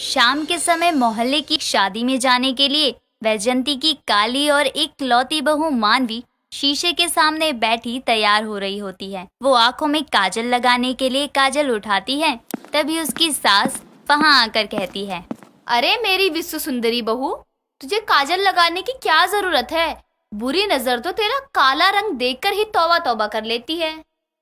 शाम के समय मोहल्ले की शादी में जाने के लिए वैजंती की काली और इकलौती बहू मानवी शीशे के सामने बैठी तैयार हो रही होती है। वो आंखों में काजल लगाने के लिए काजल उठाती है, तभी उसकी सास वहां आकर कहती है, अरे मेरी विश्व सुंदरी बहू, तुझे काजल लगाने की क्या जरूरत है? बुरी नजर तो तेरा काला रंग देखकर ही तौबा तौबा कर लेती है।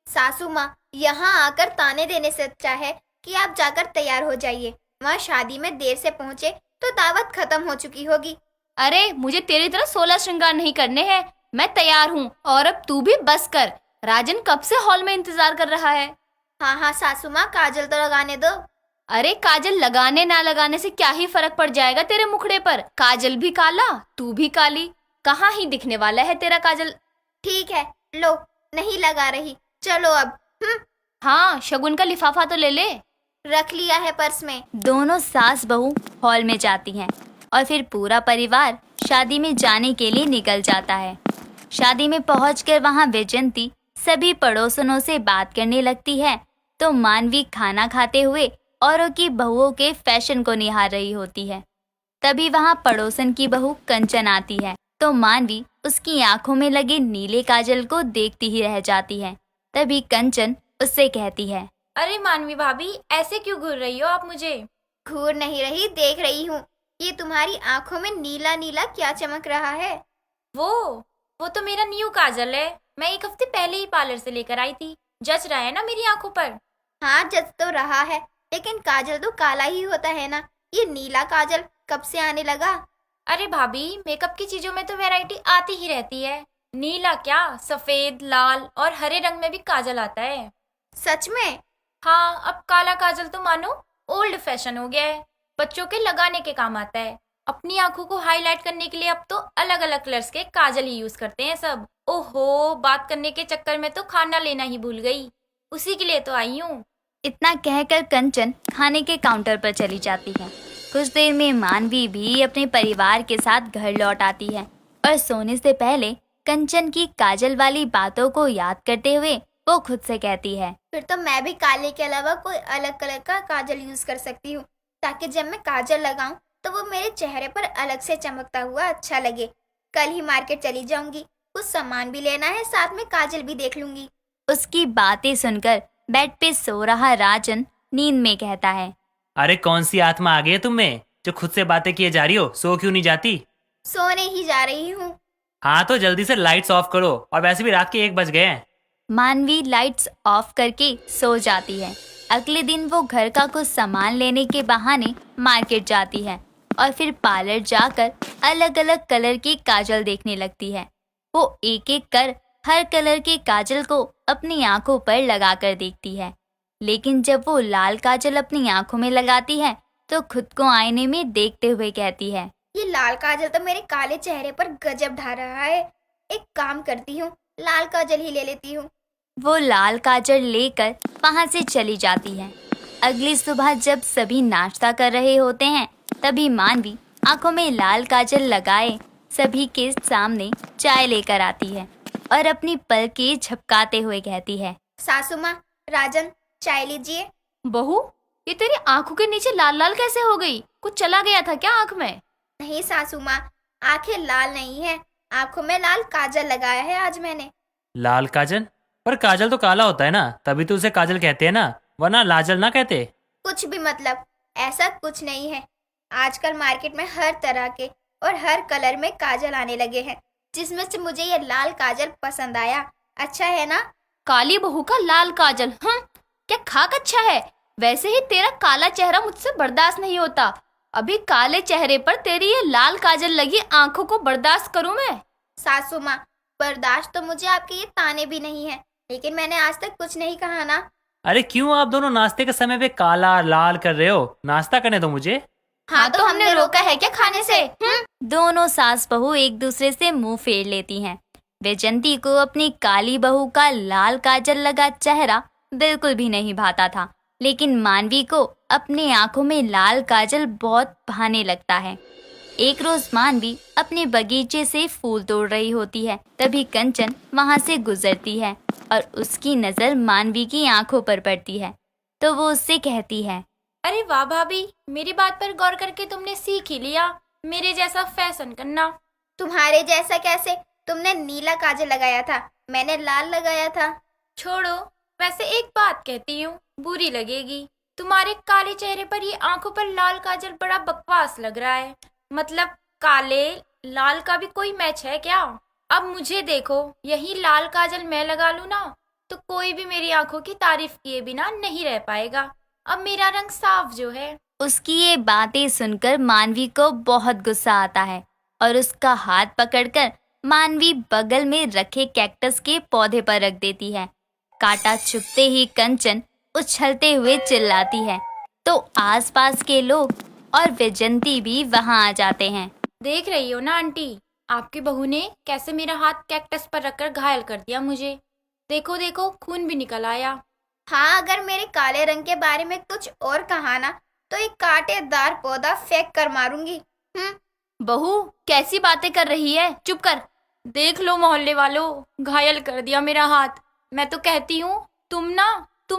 सासू माँ, यहाँ आकर ताने देने से अच्छा है कि आप जाकर तैयार हो जाइए। वहाँ शादी में देर से पहुँचे तो दावत खत्म हो चुकी होगी। अरे मुझे तेरी तरह 16 श्रृंगार नहीं करने हैं। मैं तैयार हूँ और अब तू भी बस कर। राजन कब से हॉल में इंतजार कर रहा है। हाँ हाँ सासू माँ, काजल तो लगाने दो। अरे काजल लगाने ना लगाने से क्या ही फर्क पड़ जाएगा तेरे मुखड़े पर। काजल भी काला, तू भी काली, कहाँ ही दिखने वाला है तेरा काजल। ठीक है, लो, नहीं लगा रही, चलो अब। हाँ, शगुन का लिफाफा तो ले ले। रख लिया है पर्स में। दोनों सास बहू हॉल में जाती हैं और फिर पूरा परिवार शादी में जाने के लिए निकल जाता है। शादी में पहुंचकर वहां वैजंती सभी पड़ोसनों से बात करने लगती है, तो मानवी खाना खाते हुए औरों की बहुओं के फैशन को निहार रही होती है। तभी वहां पड़ोसन की बहू कंचन आती है, तो मानवी उसकी आंखों में लगे नीले काजल को देखती ही रह जाती है। तभी कंचन उससे कहती है, अरे मानवी भाभी, ऐसे क्यों घूर रही हो आप मुझे? घूर नहीं रही, देख रही हूँ। ये तुम्हारी आंखों में नीला नीला क्या चमक रहा है? वो तो मेरा न्यू काजल है। मैं एक हफ्ते पहले ही पार्लर से लेकर आई थी। जच रहा है ना मेरी आंखों पर? हाँ, जच तो रहा है, लेकिन काजल तो काला ही होता है ना। ये नीला काजल कब से आने लगा? अरे भाभी, मेकअप की चीजों में तो वैरायटी आती ही रहती है। नीला क्या, सफेद, लाल और हरे रंग में भी काजल आता है। सच में? हाँ, अब काला काजल तो मानो ओल्ड फैशन हो गया है। बच्चों के लगाने के काम आता है। अपनी आंखों को हाईलाइट करने के लिए अब तो अलग अलग कलर्स के काजल ही यूज करते हैं सब। ओहो, बात करने के चक्कर में तो खाना लेना ही भूल गई। उसी के लिए तो आई हूँ। इतना कहकर कंचन खाने के काउंटर पर चली जाती है। कुछ देर में मानवी भी अपने परिवार के साथ घर लौट आती है और सोने से पहले कंचन की काजल वाली बातों को याद करते हुए वो खुद से कहती है, फिर तो मैं भी काले के अलावा कोई अलग कलर का काजल यूज कर सकती हूँ, ताकि जब मैं काजल लगाऊं तो वो मेरे चेहरे पर अलग से चमकता हुआ अच्छा लगे। कल ही मार्केट चली जाऊंगी, कुछ सामान भी लेना है, साथ में काजल भी देख लूंगी। उसकी बातें सुनकर बेड पे सो रहा राजन नींद में कहता है, अरे कौन सी आत्मा आ गई है तुम में जो खुद से बातें किए जा रही हो? सो क्यों नहीं जाती? सोने ही जा रही हूँ। हाँ तो जल्दी से लाइट्स ऑफ करो, और वैसे भी रात के 1 बज गए हैं। मानवी लाइट्स ऑफ करके सो जाती है। अगले दिन वो घर का कुछ सामान लेने के बहाने मार्केट जाती है और फिर पार्लर जाकर अलग अलग कलर के काजल देखने लगती है। वो एक एक कर हर कलर के काजल को अपनी आंखों पर लगाकर देखती है, लेकिन जब वो लाल काजल अपनी आंखों में लगाती है तो खुद को आईने में देखते हुए कहती है, ये लाल काजल तो मेरे काले चेहरे पर गजब ढा रहा है। एक काम करती हूँ, लाल काजल ही ले लेती हूँ। वो लाल काजल लेकर वहां से चली जाती है। अगली सुबह जब सभी नाश्ता कर रहे होते हैं, तभी मानवी आंखों में लाल काजल लगाए सभी के सामने चाय लेकर आती है और अपनी पलकें झपकाते हुए कहती है, सासू माँ, राजन, चाय लीजिए। बहू, ये तेरी आंखों के नीचे लाल लाल कैसे हो गई? कुछ चला गया था क्या आंख में? नहीं सासू माँ, आंखें लाल नहीं है, आंखों में लाल काजल लगाया है आज मैंने। लाल काजल? पर काजल तो काला होता है ना, तभी तो उसे काजल कहते हैं ना, वरना लाजल ना कहते। कुछ भी मतलब, ऐसा कुछ नहीं है। आजकल मार्केट में हर तरह के और हर कलर में काजल आने लगे हैं, जिसमें से मुझे ये लाल काजल पसंद आया। अच्छा है ना? काली बहू का लाल काजल, क्या खाक अच्छा है। वैसे ही तेरा काला चेहरा मुझसे बर्दाश्त नहीं होता। अभी काले चेहरे पर तेरी ये लाल काजल लगी आंखों को बर्दाश्त करूं मैं? सासू माँ, बर्दाश्त तो मुझे आपके ये ताने भी नहीं है, लेकिन मैंने आज तक कुछ नहीं कहा ना। अरे क्यों आप दोनों नाश्ते के समय पे काला लाल कर रहे हो? नाश्ता करने दो मुझे। हाँ तो हमने रोका है क्या खाने से? दोनों सास बहू एक दूसरे से मुंह फेर लेती हैं। वैजंती को अपनी काली बहू का लाल काजल लगा चेहरा बिल्कुल भी नहीं भाता था, लेकिन मानवी को अपने आंखों में लाल काजल बहुत भाने लगता है। एक रोज मानवी अपने बगीचे से फूल तोड़ रही होती है, तभी कंचन वहां से गुजरती है और उसकी नजर मानवी की आंखों पर पड़ती है, तो वो उससे कहती है, अरे वाह भाभी, मेरी बात पर गौर करके तुमने सीख ही लिया मेरे जैसा फैशन करना। तुम्हारे जैसा कैसे? तुमने नीला काजल लगाया था, मैंने लाल लगाया था। छोड़ो, वैसे एक बात कहती हूँ, बुरी लगेगी। तुम्हारे काले चेहरे पर ये आंखों पर लाल काजल बड़ा बकवास लग रहा है। मतलब काले लाल का भी कोई मैच है क्या? अब मुझे देखो, यही लाल काजल मैं लगा लूं ना, तो कोई भी मेरी आंखों की तारीफ किए बिना नहीं रह पाएगा। अब मेरा रंग साफ जो है। उसकी ये बातें सुनकर मानवी को बहुत गुस्सा आता है और उसका हाथ पकड़कर मानवी बगल में रखे कैक्टस के पौधे पर रख देती है। कांटा चुभते ही कंचन उछलते हुए चिल्लाती है तो आसपास के लोग और वैजंती भी वहां आ जाते हैं। देख रही हो ना आंटी, आपकी बहू ने कैसे मेरा हाथ कैक्टस पर रखकर घायल कर दिया मुझे। देखो देखो, खून भी निकल आया। हाँ, अगर मेरे काले रंग के बारे में कुछ और कहा ना तो एक कांटेदार पौधा फेंक कर मारूंगी। बहू कैसी बातें कर रही है, चुप कर। देख लो मोहल्ले वालों, घायल कर दिया मेरा हाथ। मैं तो कहती हूँ तुम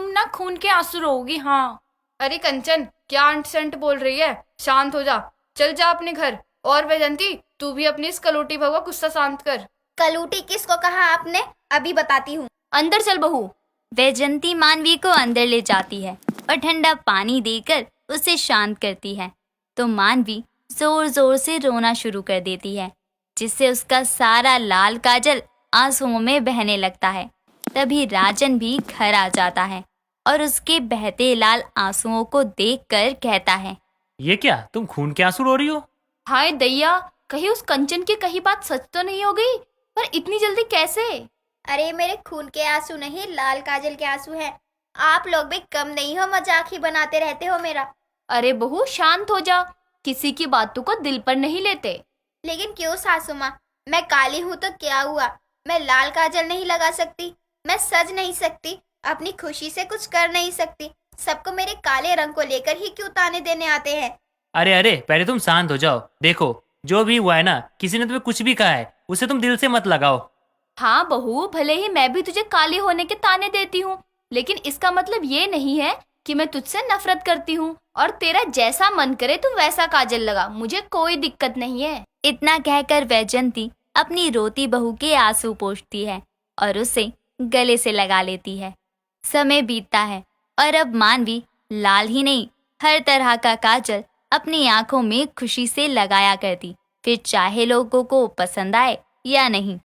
ना खून के आंसू रोओगी। हाँ। अरे कंचन, क्या अंट संट बोल रही है? शांत हो जा, चल जा अपने घर। और वैजंती, तू भी अपनी इस कलूटी बहू का गुस्सा शांत कर। कलूटी किसको कहा आपने? अभी बताती हूँ। अंदर चल बहू। वैजंती मानवी को अंदर ले जाती है और ठंडा पानी देकर उसे शांत करती है तो मानवी जोर जोर से रोना शुरू कर देती है, जिससे उसका सारा लाल काजल आंसुओं में बहने लगता है। तभी राजन भी घर आ जाता है और उसके बहते लाल आंसुओं को देखकर कहता है, ये क्या, तुम खून के आंसू रो रही हो? हाय दैया, कहीं उस कंचन की कही बात सच तो नहीं हो गई? पर इतनी जल्दी कैसे? अरे मेरे खून के आंसू नहीं, लाल काजल के आंसू हैं। आप लोग भी कम नहीं हो, मजाक ही बनाते रहते हो मेरा। अरे बहू शांत हो जा, किसी की बातों को दिल पर नहीं लेते। लेकिन क्यों सासू माँ, मैं काली हूँ तो क्या हुआ? मैं लाल काजल नहीं लगा सकती, मैं सज नहीं सकती, अपनी खुशी से कुछ कर नहीं सकती। सबको मेरे काले रंग को लेकर ही क्यों ताने देने आते हैं? अरे अरे, पहले तुम शांत हो जाओ। देखो, जो भी हुआ है ना, किसी ने तुम्हें कुछ भी कहा है उसे तुम दिल से मत लगाओ। हाँ बहू, भले ही मैं भी तुझे काली होने के ताने देती हूँ, लेकिन इसका मतलब ये नहीं है कि मैं तुझसे नफरत करती हूँ। और तेरा जैसा मन करे तू वैसा काजल लगा, मुझे कोई दिक्कत नहीं है। इतना कहकर वैजंती अपनी रोती बहू के आंसू पोंछती है और उसे गले से लगा लेती है। समय बीतता है और अब मानवी लाल ही नहीं, हर तरह का काजल अपनी आंखों में खुशी से लगाया करती, फिर चाहे लोगों को पसंद आए या नहीं।